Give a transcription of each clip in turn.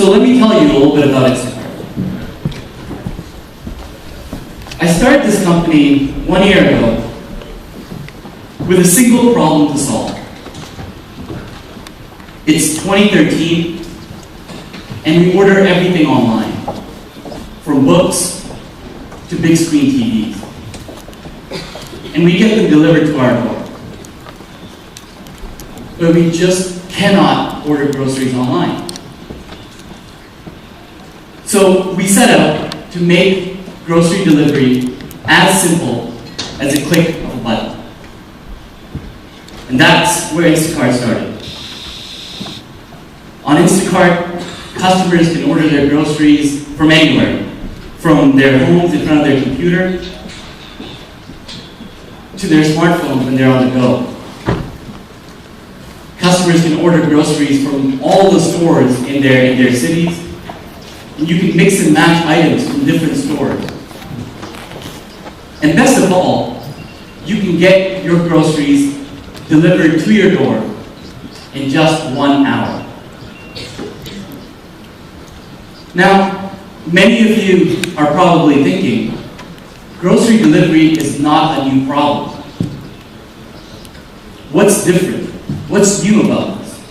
So let me tell you a little bit about Instacart. I started this company 1 year ago with a single problem to solve. It's 2013, and we order everything online, from books to big screen TVs. And we get them delivered to our door. But we just cannot order groceries online. So we set out to make grocery delivery as simple as a click of a button. And that's where Instacart started. On Instacart, customers can order their groceries from anywhere, from their homes in front of their computer to their smartphone when they're on the go. Customers can order groceries from all the stores in their cities, and you can mix and match items from different stores. And best of all, you can get your groceries delivered to your door in just 1 hour. Now, many of you are probably thinking, grocery delivery is not a new problem. What's different? What's new about this?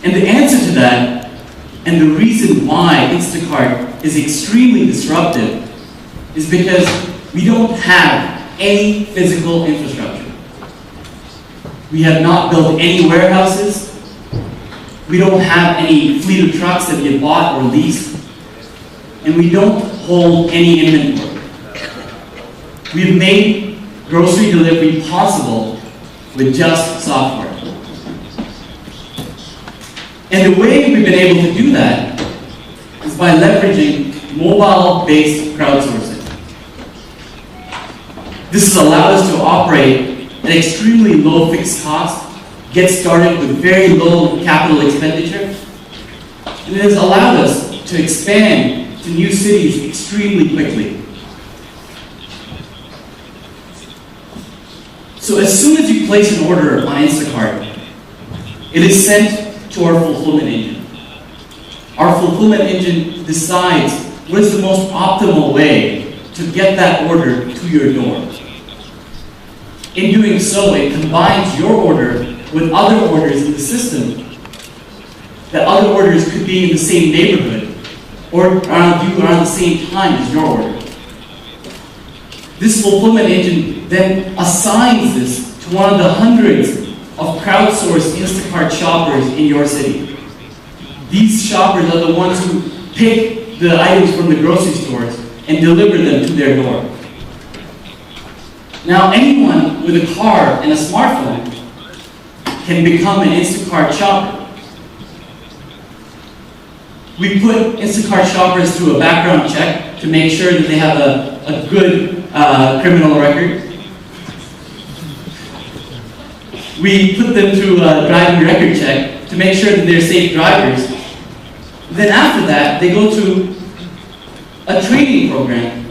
And the answer to that, and the reason why Instacart is extremely disruptive, is because we don't have any physical infrastructure. We have not built any warehouses. We don't have any fleet of trucks that we have bought or leased. And we don't hold any inventory. We've made grocery delivery possible with just software. And the way we've been able to do that is by leveraging mobile-based crowdsourcing. This has allowed us to operate at extremely low fixed cost, get started with very low capital expenditure, and it has allowed us to expand to new cities extremely quickly. So as soon as you place an order on Instacart, it is sent to our fulfillment engine. Our fulfillment engine decides what is the most optimal way to get that order to your door. In doing so, it combines your order with other orders in the system. That other orders could be in the same neighborhood or around the same time as your order. This fulfillment engine then assigns this to one of the hundreds of crowdsourced Instacart shoppers in your city. These shoppers are the ones who pick the items from the grocery stores and deliver them to their door. Now, anyone with a car and a smartphone can become an Instacart shopper. We put Instacart shoppers through a background check to make sure that they have a good criminal record. We put them through a driving record check to make sure that they're safe drivers. Then after that, they go through a training program,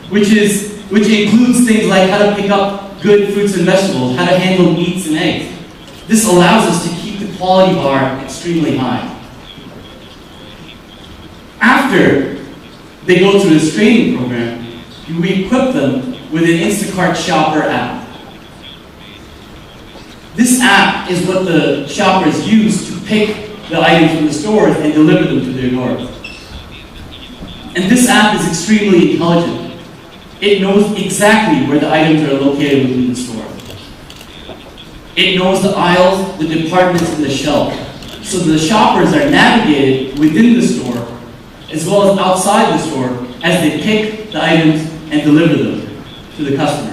which includes things like how to pick up good fruits and vegetables, how to handle meats and eggs. This allows us to keep the quality bar extremely high. After they go through this training program, we equip them with an Instacart shopper app. This app is what the shoppers use to pick the items from the stores and deliver them to their doors. And this app is extremely intelligent. It knows exactly where the items are located within the store. It knows the aisles, the departments, and the shelf. So the shoppers are navigated within the store as well as outside the store as they pick the items and deliver them to the customers.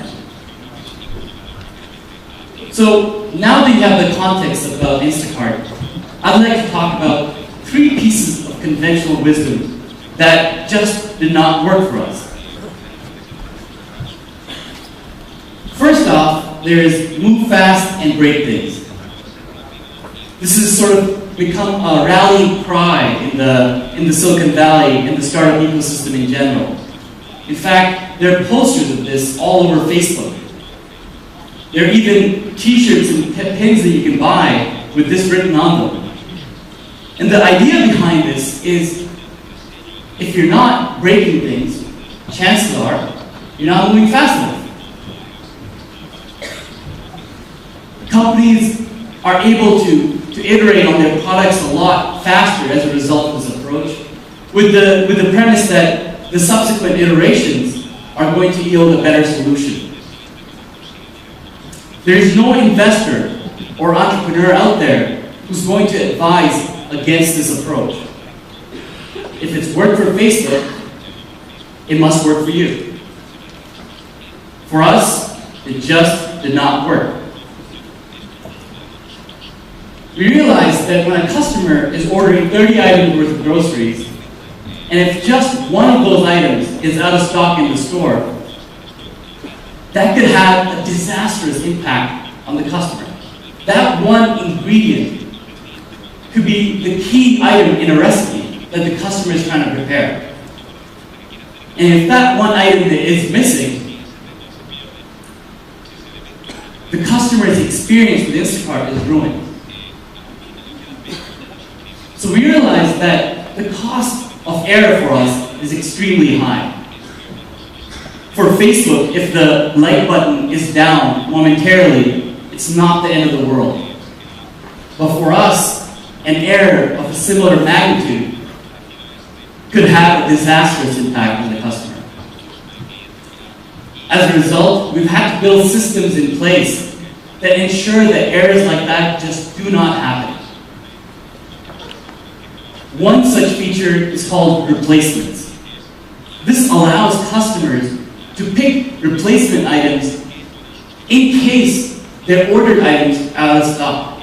So now that you have the context about Instacart, I'd like to talk about 3 pieces of conventional wisdom that just did not work for us. First off, there is move fast and break things. This has sort of become a rallying cry in the Silicon Valley and the startup ecosystem in general. In fact, there are posters of this all over Facebook. There are even t-shirts and pins that you can buy with this written on them. And the idea behind this is, if you're not breaking things, chances are you're not moving fast enough. Companies are able to iterate on their products a lot faster as a result of this approach, with the premise that the subsequent iterations are going to yield a better solution. There is no investor or entrepreneur out there who's going to advise against this approach. If it's worked for Facebook, it must work for you. For us, it just did not work. We realized that when a customer is ordering 30 items worth of groceries, and if just one of those items is out of stock in the store, that could have a disastrous impact on the customer. That one ingredient could be the key item in a recipe that the customer is trying to prepare. And if that one item is missing, the customer's experience with Instacart is ruined. So we realized that the cost of error for us is extremely high. For Facebook, if the like button is down momentarily, it's not the end of the world. But for us, an error of a similar magnitude could have a disastrous impact on the customer. As a result, we've had to build systems in place that ensure that errors like that just do not happen. One such feature is called replacements. This allows customers to pick replacement items in case their ordered items are out of stock.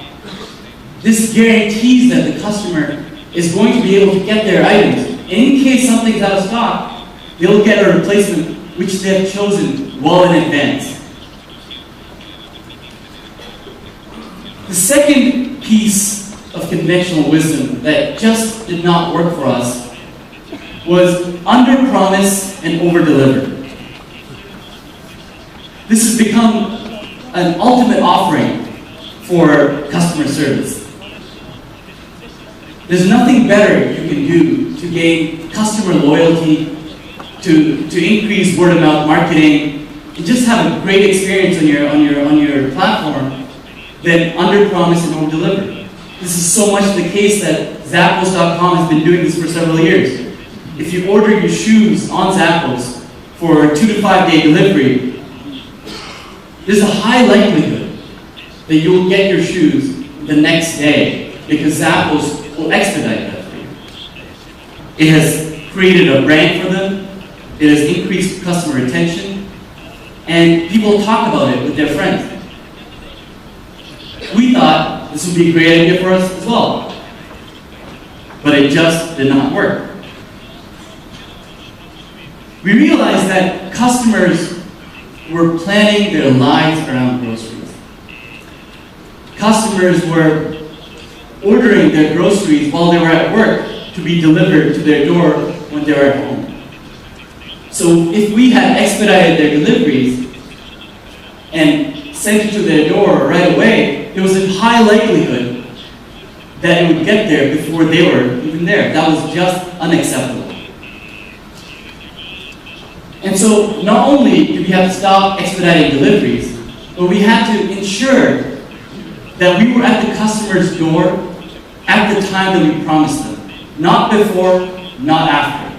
This guarantees that the customer is going to be able to get their items. In case something's out of stock, they'll get a replacement which they have chosen well in advance. The second piece of conventional wisdom that just did not work for us was under-promise and over-deliver. This has become an ultimate offering for customer service. There's nothing better you can do to gain customer loyalty, to increase word-of-mouth marketing, and just have a great experience on your platform than under-promise and over-deliver. This is so much the case that Zappos.com has been doing this for several years. If you order your shoes on Zappos for a 2 to 5 day delivery, there's a high likelihood that you'll get your shoes the next day because Zappos will expedite that for you. It has created a brand for them, it has increased customer retention, and people talk about it with their friends. We thought this would be a great idea for us as well, but it just did not work. We realized that customers were planning their lives around groceries. Customers were ordering their groceries while they were at work to be delivered to their door when they were at home. So if we had expedited their deliveries and sent it to their door right away, there was a high likelihood that it would get there before they were even there. That was just unacceptable. And so not only did we have to stop expediting deliveries, but we had to ensure that we were at the customer's door at the time that we promised them. Not before, not after.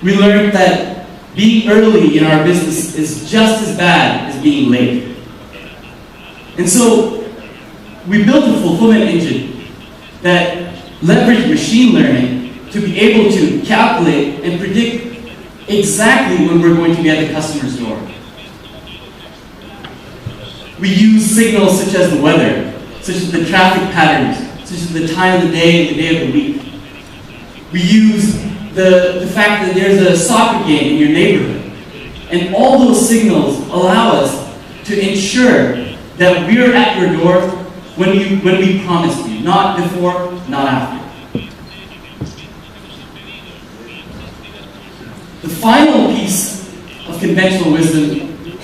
We learned that being early in our business is just as bad as being late. And so we built a fulfillment engine that leveraged machine learning to be able to calculate and predict exactly when we're going to be at the customer's door. We use signals such as the weather, such as the traffic patterns, such as the time of the day and the day of the week. We use the fact that there's a soccer game in your neighborhood. And all those signals allow us to ensure that we're at your door when we promised you, not before, not after. The final piece of conventional wisdom,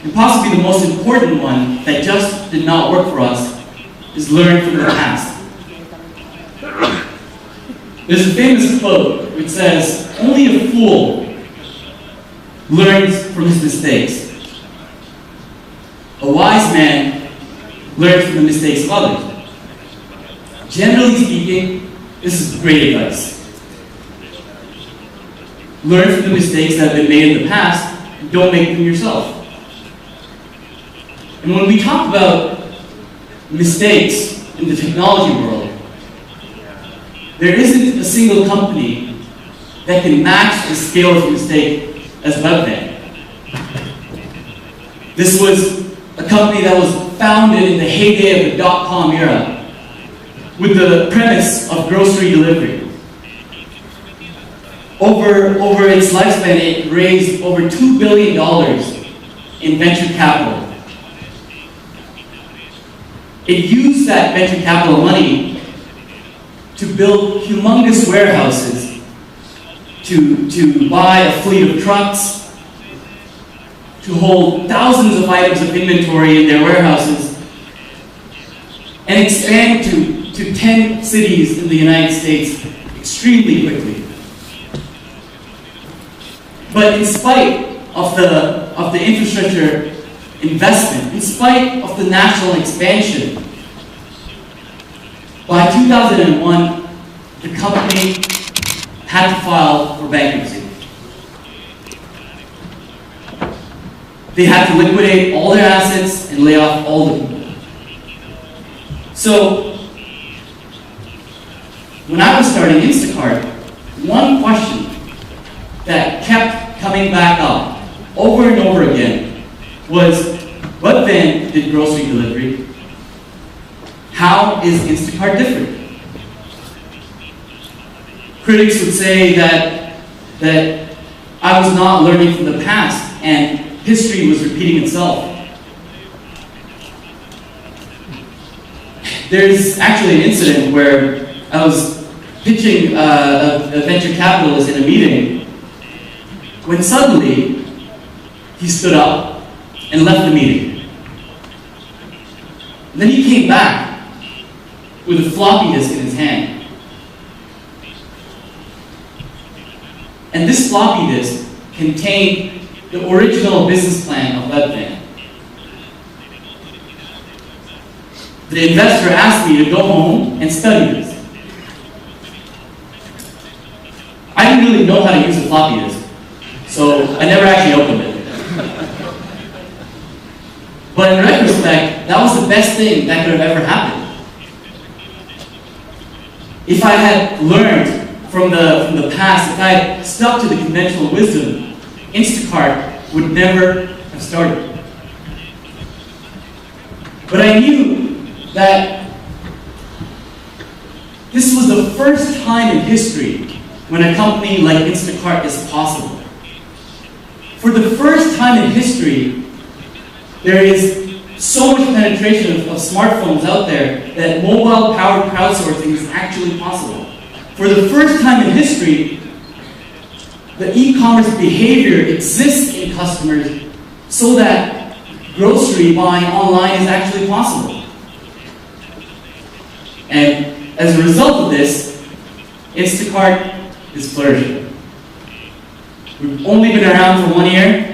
and possibly the most important one that just did not work for us, is learn from the past. There's a famous quote which says, "Only a fool learns from his mistakes. A wise man learns from the mistakes of others." Generally speaking, this is great advice. Learn from the mistakes that have been made in the past, and don't make them yourself. And when we talk about mistakes in the technology world, there isn't a single company that can match the scale of mistake as Webvan. This was a company that was founded in the heyday of the dot-com era with the premise of grocery delivery. Over its lifespan, it raised over $2 billion in venture capital. It used that venture capital money to build humongous warehouses, to buy a fleet of trucks, to hold thousands of items of inventory in their warehouses, and expand to 10 cities in the United States extremely quickly. But in spite of the infrastructure investment, in spite of the national expansion, by 2001, the company had to file for bankruptcy. They had to liquidate all their assets and lay off all the people. So, when I was starting Instacart, one question that kept coming back up over and over again was, what then did grocery delivery? How is Instacart different? Critics would say that I was not learning from the past and history was repeating itself. There's actually an incident where I was pitching a venture capitalist in a meeting when suddenly he stood up and left the meeting. And then he came back with a floppy disk in his hand. And this floppy disk contained the original business plan of Webvan. The investor asked me to go home and study this. I didn't really know how to use a floppy disk, so I never actually opened it. But in retrospect, that was the best thing that could have ever happened. If I had learned from the past, if I had stuck to the conventional wisdom, Instacart would never have started. But I knew that this was the first time in history when a company like Instacart is possible. For the first time in history, there is so much penetration of smartphones out there that mobile-powered crowdsourcing is actually possible. For the first time in history, the e-commerce behavior exists in customers so that grocery buying online is actually possible. And as a result of this, Instacart is flourishing. We've only been around for 1 year.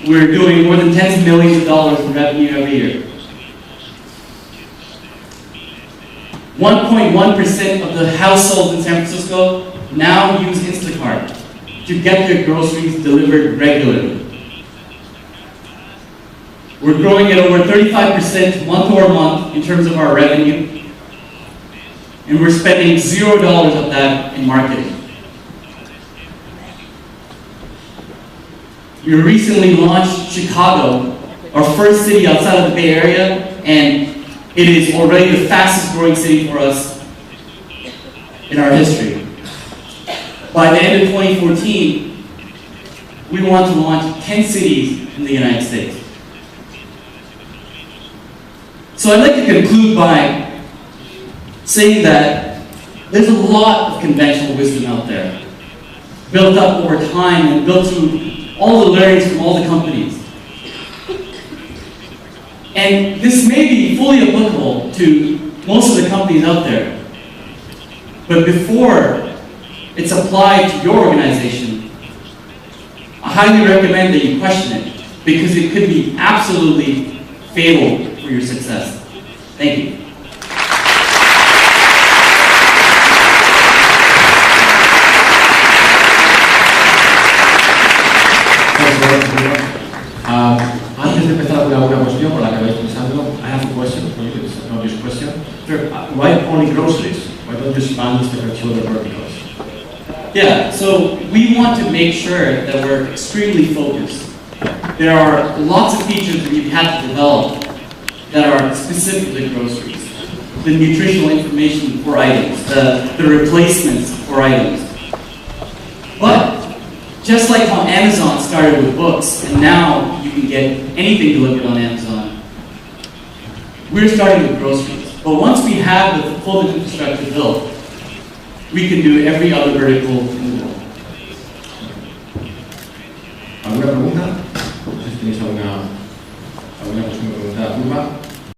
We're doing more than tens of millions of dollars in revenue every year. 1.1% of the households in San Francisco now use Instacart to get their groceries delivered regularly. We're growing at over 35% month over month in terms of our revenue, and we're spending $0 of that in marketing. We recently launched Chicago, our first city outside of the Bay Area, and it is already the fastest growing city for us in our history. By the end of 2014, we want to launch 10 cities in the United States. So I'd like to conclude by saying that there's a lot of conventional wisdom out there, built up over time and built through all the learnings from all the companies. And this may be fully applicable to most of the companies out there. But before it's applied to your organization, I highly recommend that you question it, because it could be absolutely fatal for your success. Thank you. Antes de empezar con alguna cuestión por la que habéis pensando, I have a question for you. It's an obvious question. Sure. Why only groceries? Why don't you expand this to other verticals? Yeah, so we want to make sure that we're extremely focused. There are lots of features that we've had to develop that are specific to groceries. The nutritional information for items, the replacements for items. But just like how Amazon started with books, and now you can get anything delivered on Amazon, we're starting with groceries. But once we have the full infrastructure built, we can do every other vertical in the world. ¿Alguna pregunta? No sé si tenéis alguna cuestión que preguntar a Apoorva.